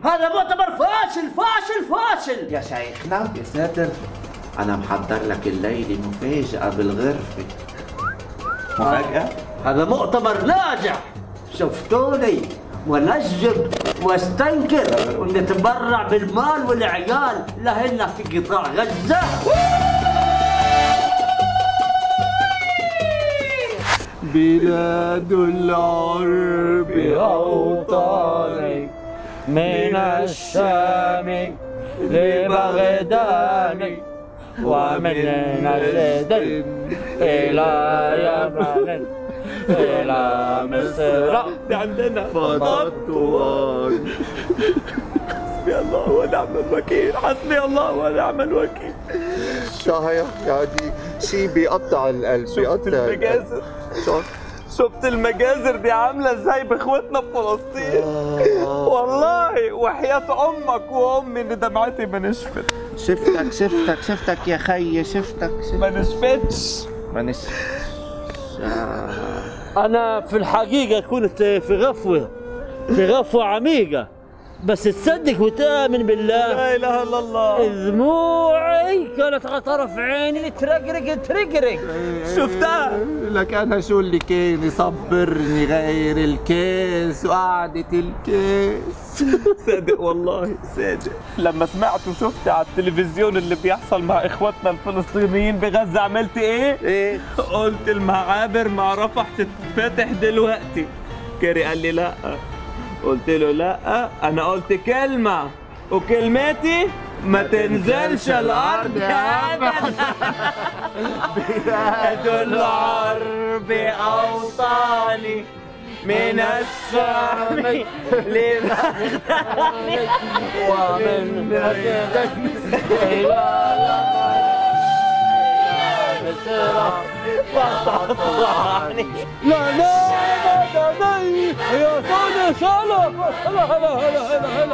هذا مؤتمر فاشل فاشل فاشل. يا شيخنا يا ساتر، أنا محضر لك الليلة مفاجأة بالغرفة. مفاجأة؟ هذا مؤتمر ناجح، شفتوني ونجب واستنكر ونتبرع بالمال والعيال لهن في قطاع غزة. بلاد العرب أوطاني من الشام لبغداد ومن نجد إلى يمن إلى مصر دي عندنا فضطوان. حسبي الله ونعم الوكيل، حسبي الله ونعم الوكيل. صحيح يعني شيء بيقطع القلب، شفت المجازر؟ شفت المجازر دي عامله ازاي باخواتنا في فلسطين؟ والله وحياة امك وامي ان دمعتي ما نشفت. شفتك يا خيي، شفتك. ما نشفتش. أنا في الحقيقة كنت في غفوة عميقة، بس تصدق وتآمن بالله لا اله الا الله، دموعي كانت على طرف عيني ترقرق. شفتها؟ لك انا شو اللي كان يصبرني غير الكاس وقعدة الكاس. صادق والله صادق. لما سمعت وشفت على التلفزيون اللي بيحصل مع اخواتنا الفلسطينيين بغزة عملت ايه؟ قلت المعابر مع رفح تتفتح دلوقتي. كاري قال لي لا، قلت له لا، انا قلت كلمة وكلمتي ما تنزلش الارض ابدا. بلاد العرب اوطاني من الشام لبغداد ومن بغداد الى مصر وطواني. لا يا سوني سالم. هلا